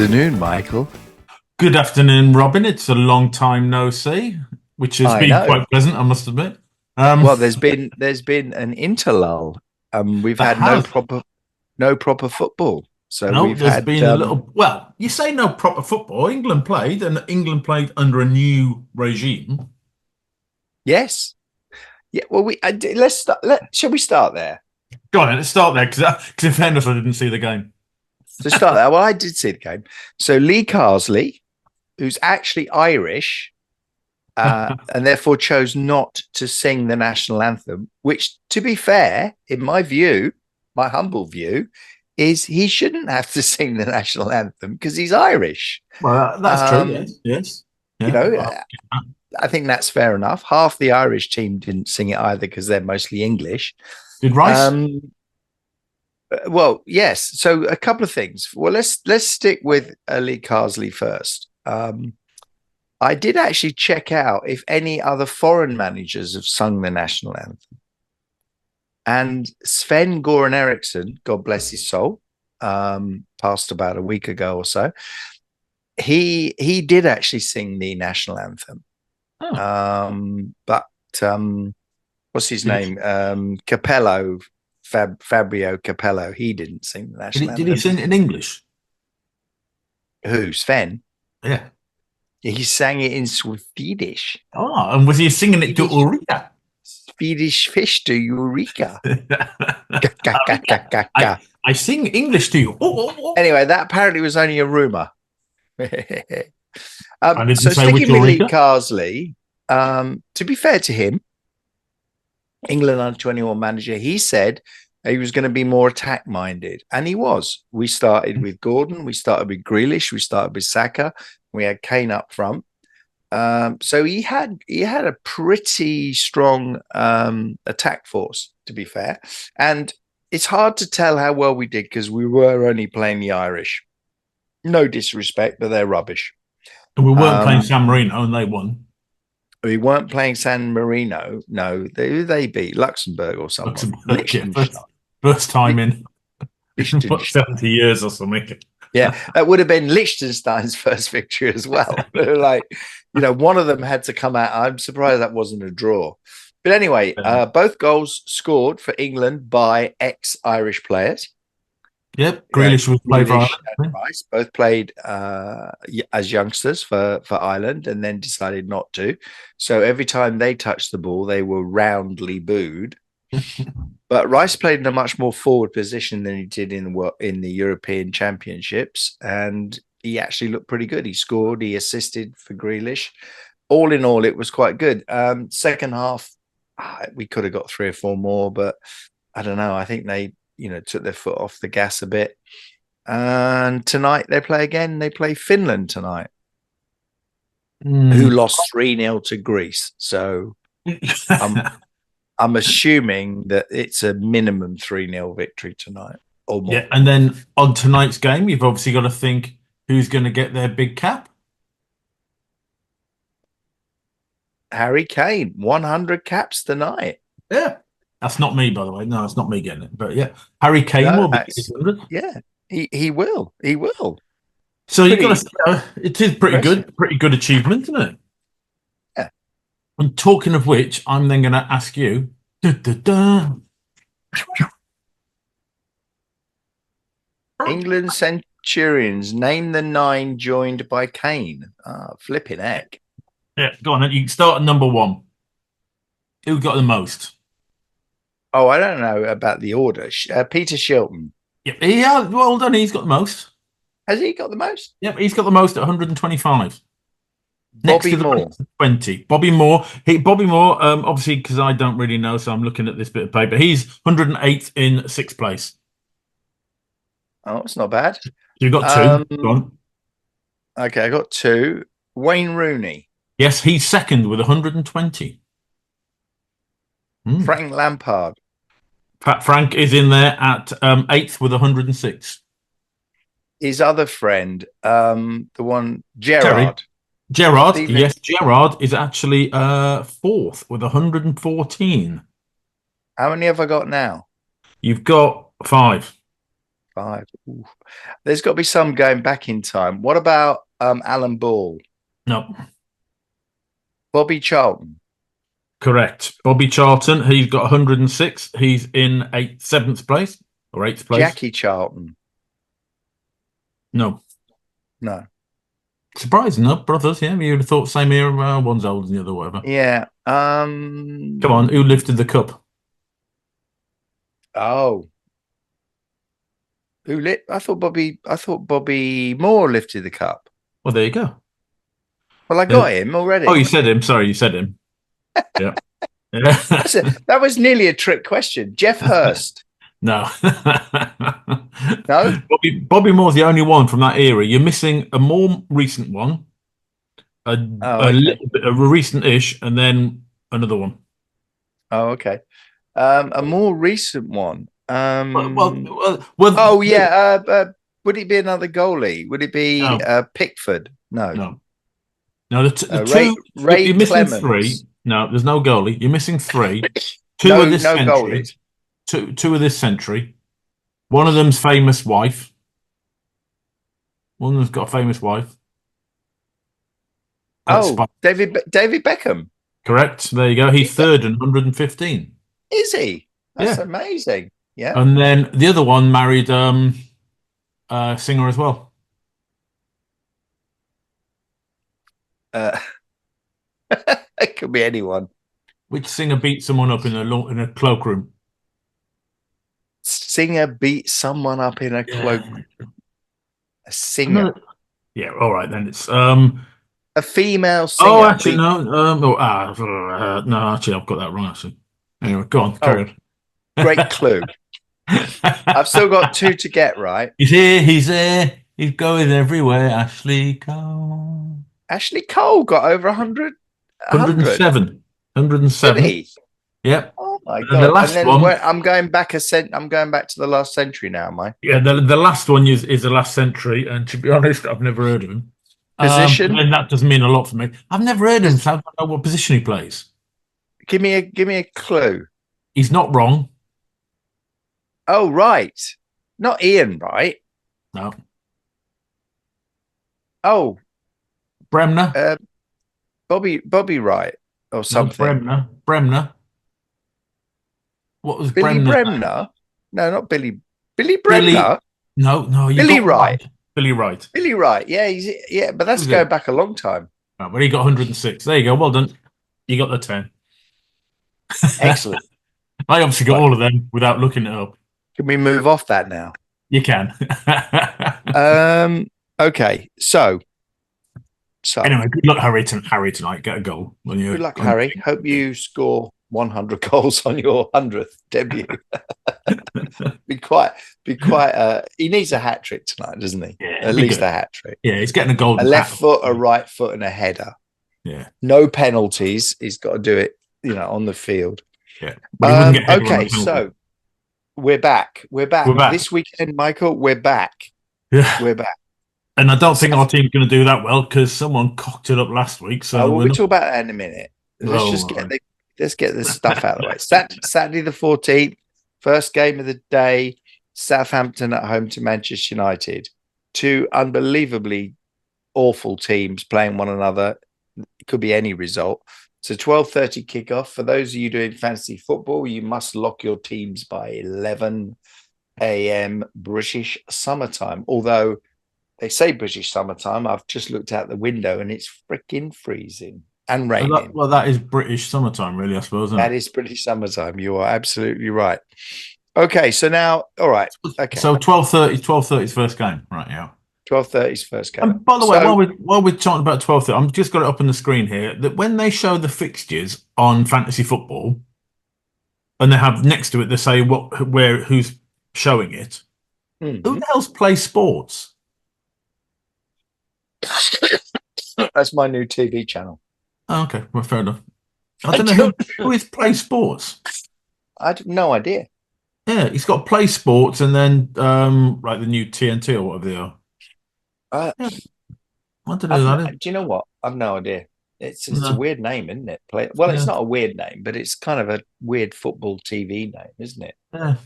afternoon, Michael. Good afternoon, Robin. It's a long time no see, which has I been know. quite pleasant, I must admit. Um, Well, there's been an interlull. We've there had no has. proper football. So No, we've there's had been a little. Well, you say no proper football. England played, and England played under a new regime. yes. Yeah, well let's start shall we start there? Go on, then, let's start there because in fairness, I didn't see the game. To start there. Well, I did see the game. So Lee Carsley, who's actually Irish, and therefore chose not to sing the national anthem, which, to be fair, in my view, my humble view, is he shouldn't have to sing the national anthem because he's Irish. Well, that's true. Um, Yes, yes, you yeah. know, I think that's fair enough. Half the Irish team didn't sing it either because they're mostly English. Did Rice? Well, yes. So a couple of things. Well, let's stick with Lee Carsley first. I did actually check out if any other foreign managers have sung the national anthem. And Sven Goran Eriksson, God bless his soul, passed about a week ago or so. He did actually sing the national anthem. Oh. But what's his name? Capello, Fabio Capello. He didn't sing the national Did he anthem. sing it in English? Who? Sven? Yeah. He sang it in Swedish. Oh, and was he singing it to Ulrika? Swedish fish to Eureka. I sing English to you. Anyway, that apparently was only a rumor. I didn't So say which sticking with Lee Ulrika. Carsley, to be fair to him, England under 21 manager, he said he was going to be more attack minded, and he was. We started with Gordon, we started with Grealish, we started with Saka, we had Kane up front. So he had a pretty strong attack force, to be fair, and it's hard to tell how well we did because we were only playing the Irish. No disrespect, but they're rubbish. And we weren't playing San Marino, and they won. We weren't playing San Marino. No, they beat Luxembourg or someone. Luxembourg, yeah, first time in what, 70 years or something. Yeah, that would have been Liechtenstein's first victory as well. Like, one of them had to come out. I'm surprised that wasn't a draw. But anyway, both goals scored for England by ex-Irish players. Yep, Grealish was played for Ireland. And Rice both played as youngsters for Ireland and then decided not to. So every time they touched the ball, they were roundly booed. But Rice played in a much more forward position than he did in the European Championships, and he actually looked pretty good. He scored, he assisted for Grealish. All in all, it was quite good. Second half, we could have got 3 or 4 more, but I don't know. I think they took their foot off the gas a bit. And tonight they play again. They play Finland tonight, who lost 3-0 to Greece. So I'm assuming that it's a minimum 3-0 victory tonight or more. Yeah, and then on tonight's game, you've obviously got to think who's going to get their big cap. Harry Kane, 100 caps tonight. Yeah. That's not me, by the way. No, it's not me getting it. But yeah, Harry Kane will be 100. Yeah, he will. He will. So you've got to. It is pretty good. Pretty good achievement, isn't it? Yeah. And talking of which, I'm then going to ask you. England Centurions, name the 9 joined by Kane. Flipping heck. Yeah, go on. You can start at number 1. Who got the most? Oh, I don't know about the order. Peter Shilton. Yeah, well done. He's got the most. Has he got the most? Yep, he's got the most at 125. Bobby Moore. 20. Bobby Moore. Bobby Moore, obviously, because I don't really know, so I'm looking at this bit of paper. He's 108 in 6th place. Oh, it's not bad. You've got 2. Go on. Okay, I got 2. Wayne Rooney. Yes, he's 2nd with 120. Frank Lampard. Frank is in there at 8th with 106. His other friend, the one, Gerrard. Gerrard, yes, Gerrard is actually 4th with 114. How many have I got now? You've got 5. 25. Ooh. There's got to be some going back in time. What about Alan Ball? No, Bobby Charlton? correct. Bobby Charlton, he's got 106. He's in seventh place or eighth place. Jackie Charlton? No. No. Surprising enough, brothers. Yeah, you'd have thought same year. One's older than the other, whatever. Yeah. Come on, who lifted the cup? Oh, who lit? I thought Bobby Moore lifted the cup. Well, there you go. Well, I got him already. Oh, you said him. Sorry, you said him. Yeah. Yeah. That was nearly a trick question. Jeff Hurst. No. No. Bobby Moore's the only one from that era. You're missing a more recent one, a Okay. little bit, a recent-ish, and then another one. Oh, okay. A more recent one. Well, yeah. Would it be another goalie? Would it be no, Pickford? No. no, no. The Ray two Ray you're missing Clemens. three. No, there's no goalie. You're missing three. Two No, of this no century. goalies. Two of this century. One of them's famous wife. One of them's got a famous wife. Oh, David Beckham. Correct. There you go. He's third and 115. Is he? That's Yeah. amazing. Yeah. And then the other one married a singer as well. It could be anyone. Which singer beat someone up in a cloakroom? Singer beat someone up in a cloak. A singer. Yeah, all right then. It's A female singer. Oh, actually no. No, actually I've got that wrong. Actually, anyway, go on, carry on. Great clue. I've still got two to get right. He's here. He's there. He's going everywhere. Ashley Cole. Ashley Cole got over 100. 107. 107. Did he? Yep. Oh my And god! the last one. I'm going back I'm going back to the last century now, am I? Yeah, the last one is the last century, and to be honest, I've never heard of him. Position? And that doesn't mean a lot for me. I've never heard of him, so I don't know what position he plays. Give me a clue. He's not wrong. Oh, right. Not Ian, right? No. Oh, Bremner. Bobby Wright or something. No, Bremner. What was Billy Bremner? No, not Billy. Billy Bremner? No, Billy Wright. Billy Wright. Billy Wright. Yeah, but that's going back a long time. Oh, but he got 106. There you go. Well done. You got the 10. Excellent. I obviously got all of them without looking it up. Can we move off that now? You can. Okay. So anyway, good luck, Harry tonight. Get a goal. Good luck, Harry. Hope you score 100 goals on your 100th debut. be quite. He needs a hat trick tonight, doesn't he? Yeah, at least a hat trick. Yeah, he's getting a golden. A left foot, a right foot, and a header. Yeah. No penalties. He's got to do it, on the field. Yeah. Okay, so we're back. We're back this weekend, Michael. We're back. Yeah, we're back. And I don't think our team's going to do that well because someone cocked it up last week. So we'll talk about that in a minute. Let's get this stuff out of the way. Saturday the 14th, first game of the day. Southampton at home to Manchester United. Two unbelievably awful teams playing one another. It could be any result. It's a 12:30 kickoff. For those of you doing fantasy football, you must lock your teams by 11 a.m. British summertime. Although they say British summertime, I've just looked out the window and it's freaking freezing and raining. Well, that is British summertime, really, I suppose. That is British summertime. You are absolutely right. Okay, so now, all right. Okay. So 12:30 is first game, right? Yeah. 12:30 is first game. And by the way, while we're talking about 12:30, I'm just got it up on the screen here that when they show the fixtures on fantasy football, and they have next to it, they say who's showing it. Mm-hmm. Who the hell's Play Sports? That's my new TV channel. Oh, okay, well, fair enough. I don't know who is Play Sports. I have no idea. Yeah, he's got Play Sports and then like the new TNT or whatever they are. Yeah. I don't know that is. Do you know what? I've no idea. It's a weird name, isn't it? It's not a weird name, but it's kind of a weird football TV name, isn't it? Yeah.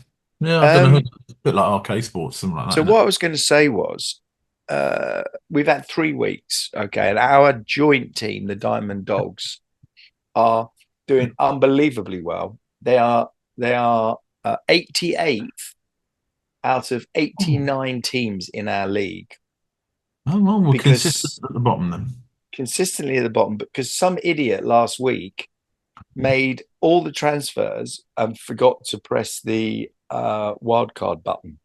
Yeah, I don't know. Um, A bit like arcade sports, something like that, so isn't it? what I was going to say was, we've had 3 weeks, okay, and our joint team, the Diamond Dogs, are doing unbelievably well. They are 88th out of Oh, 89 teams in our league oh well, we're consistent because at the bottom then. consistently at the bottom, because some idiot last week made all the transfers and forgot to press the wildcard button,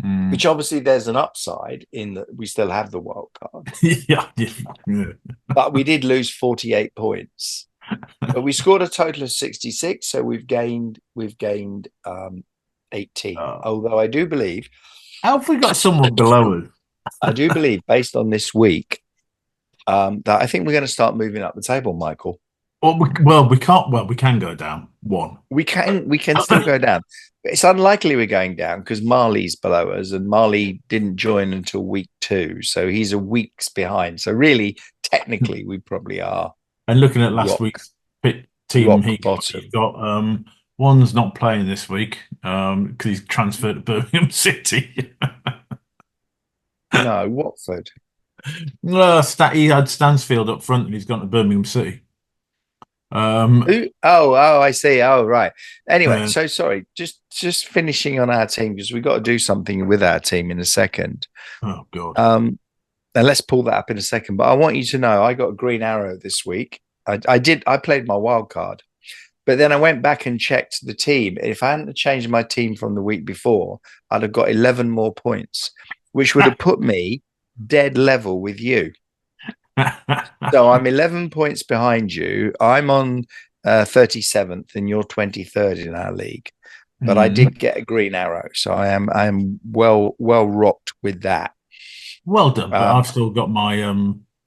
Mm. which obviously there's an upside in that we still have the wild card, Yeah, yeah, yeah. but we did lose 48 points. But we scored a total of 66, so we've gained 18. Oh. Although How have we got someone below us? I do believe, based on this week, that I think we're going to start moving up the table, Michael. Well, we can't. Well, we can go down one. We can still go down. It's unlikely we're going down because Marley's below us, and Marley didn't join until week 2, so he's a week's behind. So really, technically, we probably are And looking at last rock week's team, rock he's bottom. got one's not playing this week because he's transferred to Birmingham City. No, Watford. He had Stansfield up front, and he's gone to Birmingham City. Um, Oh, I see. Oh, right. Anyway, uh, so sorry. Just finishing on our team because we got to do something with our team in a second. oh God. Um, and let's pull that up in a second. But I want you to know I got a green arrow this week. I did. I played my wild card, but then I went back and checked the team. If I hadn't changed my team from the week before, I'd have got 11 more points, which would have put me dead level with you. So I'm 11 points behind you. I'm on 37th, and you're 23rd in our league. But I Mm. did get a green arrow, so I am well rocked with that. Well done, but Um, I've still got my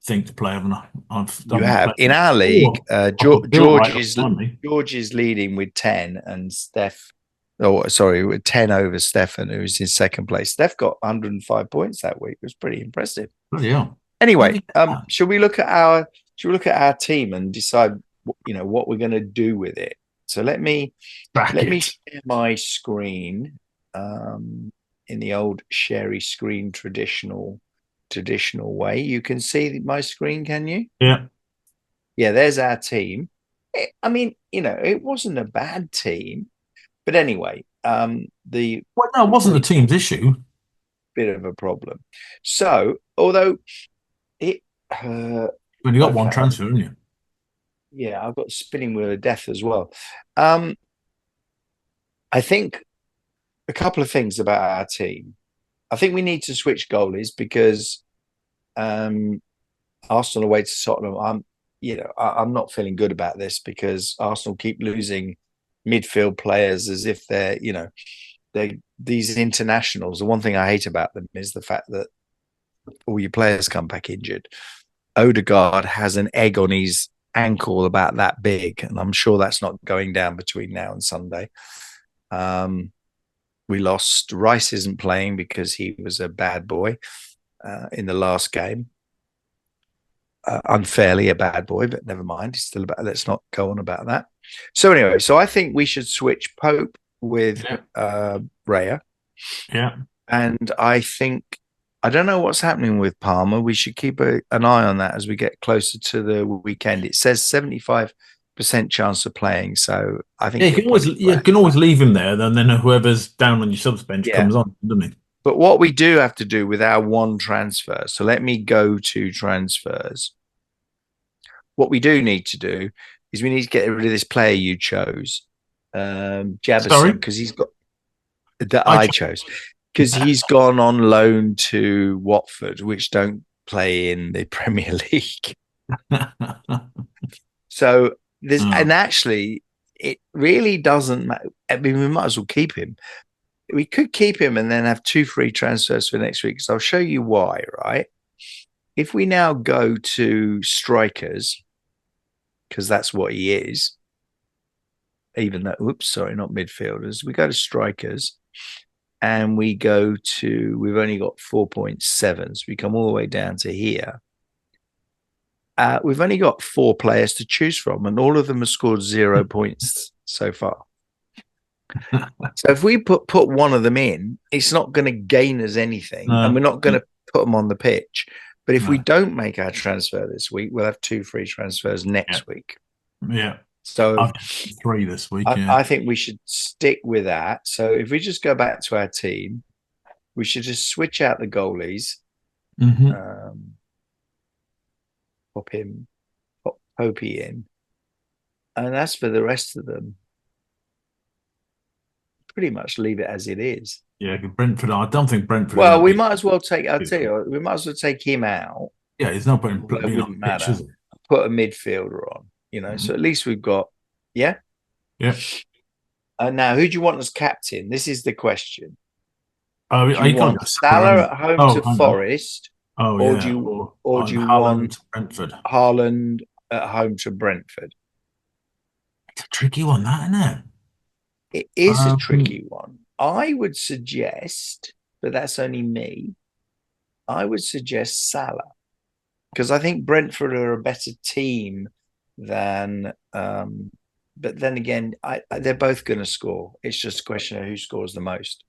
thing to play, haven't I? you I've not have played. in our league. Oh, I put Bill George right up is behind me. George is leading with 10, and Steph. Oh, sorry, with 10 over Stefan, who's in second place. Steph got 105 points that week. It was pretty impressive. Bloody hell. How do Anyway, you get that? should we look at our team and decide what we're going to do with it? So let me Bracket. share my screen in the old sherry screen traditional way. You can see my screen, can you? Yeah. Yeah, there's our team. I mean, it wasn't a bad team, but anyway, the Well, no, it wasn't the only team's issue. bit of a problem. So, although it, uh, When you got one okay, transfer, haven't you? yeah, I've got spinning wheel of death as well. Um, I think a couple of things about our team. I think we need to switch goalies because um, Arsenal away to Tottenham. I'm not feeling good about this because Arsenal keep losing midfield players as if they're these internationals. The one thing I hate about them is the fact that all your players come back injured. Odegaard has an egg on his ankle about that big, and I'm sure that's not going down between now and Sunday. Um, we lost. Rice isn't playing because he was a bad boy in the last game. Unfairly a bad boy, but never mind. He's still about. Let's not go on about that. So anyway, so I think we should switch Pope with Yeah. Raya, Yeah. and I don't know what's happening with Palmer. We should keep an eye on that as we get closer to the weekend. It says 75% chance of playing, so I Yeah, think he'll probably you play. can always leave him there, then whoever's down on your subs bench Yeah. comes on, doesn't he? But what we do have to do with our one transfer, so let me go to transfers. What we do need to do is we need to get rid of this player you chose, Sorry, Jabberson, because he's got that I I chose because he's gone on loan to Watford, which don't play in the Premier League. So and oh, actually, it really doesn't matter. I mean, we might as well keep him. We could keep him and then have 2 free transfers for next week. So I'll show you why, right? If we now go to strikers, because that's what he is, even though, oops, sorry, not midfielders. We go to strikers and we've only got 4.7. So we come all the way down to here. We've only got 4 players to choose from, and all of them have scored 0 points so far. So if we put one of them in, it's not going to gain us anything, and No, we're not going to put them on the pitch. But if we no, don't make our transfer this week, we'll have 2 free transfers yeah, next week. yeah. So I've done 3 this week. I, Yeah. I think we should stick with that. So if we just go back to our team, we should just switch out the goalies, Hmm. um, pop Popey in, and as for the rest of them, pretty much leave it as it is. Yeah, Brentford. I don't think Brentford are Well, going to we be. might as well take. I'll tell you, we might as well take him out. Yeah, it's no point Although it being on wouldn't the pitch, matter. is it? Put a midfielder on, So Mhm. at least we've got, yeah. Yeah. Now, who do you want as captain? This is the question. Oh, Do you you can't want go Salah Salah. at home Oh, to hang on. Forest, Oh, or do yeah. you Or or do on you Haaland, want Brentford. Haaland at home to Brentford? It's a tricky one, that, isn't it? It is a Um, tricky one. I would suggest, but that's only me. I would suggest Salah because I think Brentford are a better team than. But then again, they're both going to score. It's just a question of who scores the most.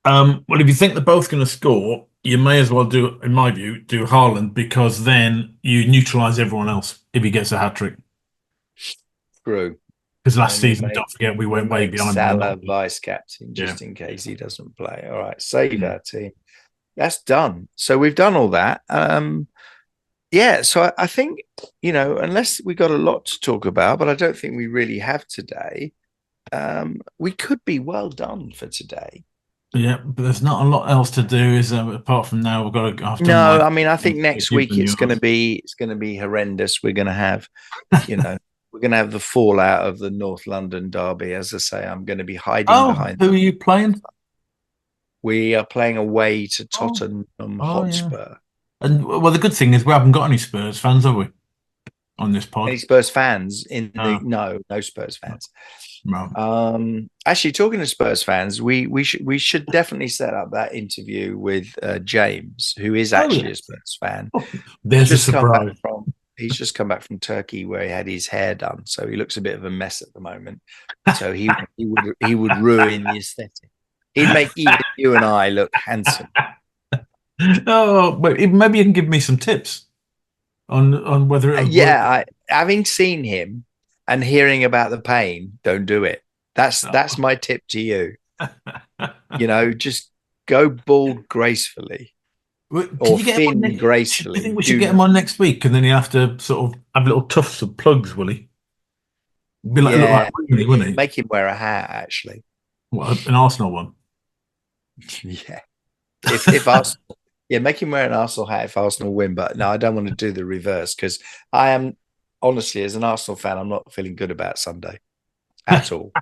well, if you think they're both going to score, you may as well do, in my view, do Haaland because then you neutralise everyone else if he gets a hat trick. True. Because last And season, don't forget, we we'll went way make behind in the Salah numbers. vice captain Yeah. just in case he doesn't play. All right, save Mm. our team. That's done. So we've done all that. Yeah. So I think unless we got a lot to talk about, but I don't think we really have today. We could be well done for today. Yeah, but there's not a lot else to do, is there? Apart from now, we've got to. I've done No, my. I mean I think next You've week done yours. it's gonna be horrendous. We're gonna have, you know, we're gonna have the fallout of the North London derby. As I say, I'm gonna be hiding Oh, behind. who are you playing? We are playing away to Oh, Tottenham oh yeah. Hotspur. And well, the good thing is we haven't got any Spurs fans, have we, on this Any pod? Spurs fans in the No, no Spurs fans. no. Actually, talking to Spurs fans, we should definitely set up that interview with James, who is Oh actually yeah. a Spurs fan. Oh, He's there's a just come back surprise. from he's just come back from Turkey where he had his hair done, so he looks a bit of a mess at the moment. So he would ruin the aesthetic. He'd make even you and I look handsome. Oh, wait, maybe you can give me some tips on whether it would work. Having seen him and hearing about the pain, don't do it. That's Oh. my tip to you. Just go bald gracefully Can or you get him on thin next? Do you gracefully. think we should Do get him not. on next week, and then he'll have to sort of have little tufts of plugs, will he? Be like look like Yeah, Rooney, wouldn't he? make him wear a hat. Actually, What, an Arsenal one. yeah. If Arsenal, yeah, make him wear an Arsenal hat if Arsenal win. But no, I don't want to do the reverse because I am honestly, as an Arsenal fan, I'm not feeling good about Sunday at all.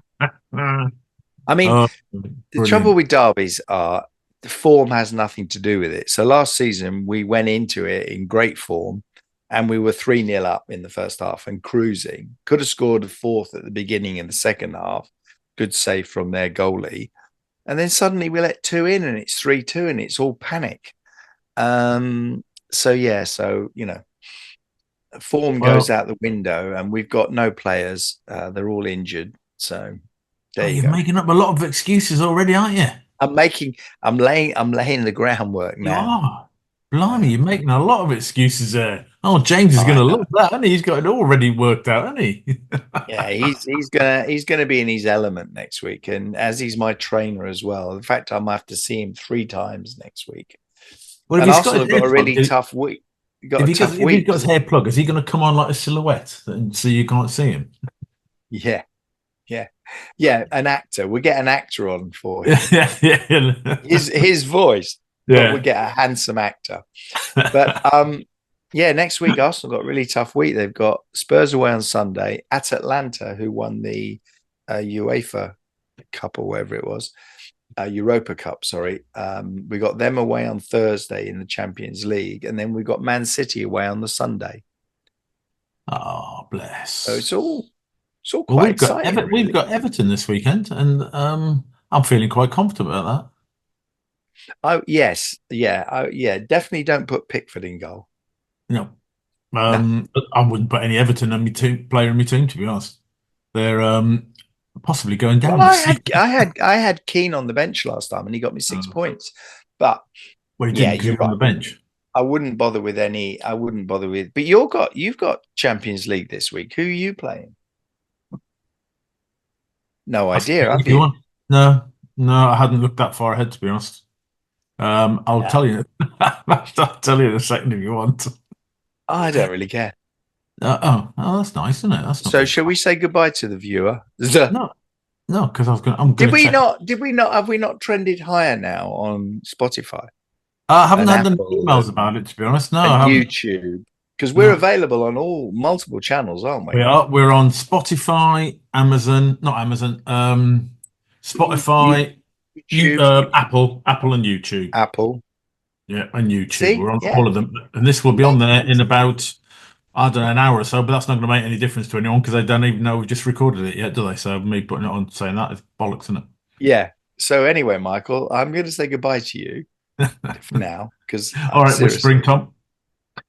I mean, Oh, the trouble brilliant. with derbies are the form has nothing to do with it. So last season we went into it in great form and we were 3-0 up in the first half and cruising. Could have scored a fourth at the beginning in the second half. Good save from their goalie. And then suddenly we let two in and it's 3-2 and it's all panic. So yeah, form goes Well, out the window and we've got no players. They're all injured. So oh, there you you're go. making up a lot of excuses already, aren't you? I'm laying the groundwork You now. are. Blimey, Uh, you're making a lot of excuses there. Oh, James is going I to know. love that, and he's got it already worked out, hasn't he? Yeah, he's gonna be in his element next week, and as he's my trainer as well. In fact, I might have to see him 3 times next week. Well, if And he's got Arsenal his have got hair a plugged, really tough week. You've got if a he got tough if he's week. got his hair plugged, is he going to come on like a silhouette, so you can't see him? Yeah, yeah, yeah. An actor. We'll get an actor on for him. Yeah, yeah, His voice, but we'll yeah. get a handsome actor. But yeah, next week Arsenal got a really tough week. They've got Spurs away on Sunday at Atlanta, who won the UEFA Cup or whatever it was, Europa Cup. Sorry, we got them away on Thursday in the Champions League, and then we got Man City away on the Sunday. Oh, So bless. it's all Well, quite exciting, We've really. got Everton this weekend, and I'm feeling quite confident about Oh yes, yeah, yeah. Definitely don't put Pickford in goal. that. No, But I wouldn't put any Everton on my team player in my team, to be honest. They're possibly going Well, down this season. I had Kane on the bench last time, and he got me 6 points. But Well, he yeah, didn't because you're he was on right. the bench. I wouldn't bother with any. I wouldn't bother with. But you've got Champions League this week. Who are you playing? No Ask idea, me have if you you? want. No, no, I hadn't looked that far ahead to be honest. I'll Yeah. tell you. I'll tell you in a second if you want. I don't really care. That's nice, isn't it? That's not So being shall fun. we say goodbye to the viewer? No, no, because I'm Did gonna we check. not? Did we not? Have we not trended higher now on Spotify I haven't and had any Apple emails about it to be honest. No, I and haven't. YouTube? Because we're No, available on all multiple channels, aren't we? we are. We're on Spotify, Amazon, not Amazon. Spotify, YouTube, Apple, and YouTube. Apple. Yeah, and YouTube. See, We're on yeah, all of them, and this will be on there in amazing. about I don't know an hour or so. But that's not going to make any difference to anyone because they don't even know we've just recorded it yet, do they? So me putting it on saying that is bollocks, isn't Yeah. So anyway, Michael, I'm going to say goodbye to you it? for now because All right, whispering seriously, Tom,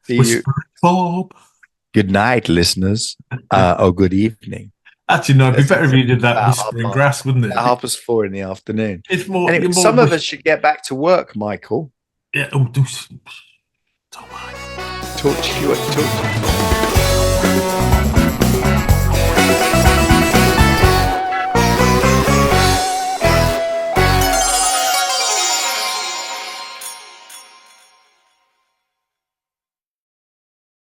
see you. whispering Bob. Good night, listeners, or good evening. Actually, no, it'd be As better it's if you did that about whispering grass, wouldn't it? half past 4 in the afternoon. It's more, Anyway, you're more some of us should get back to work, Michael. yeah. Oh, don't mind. Talk to you. Talk to you.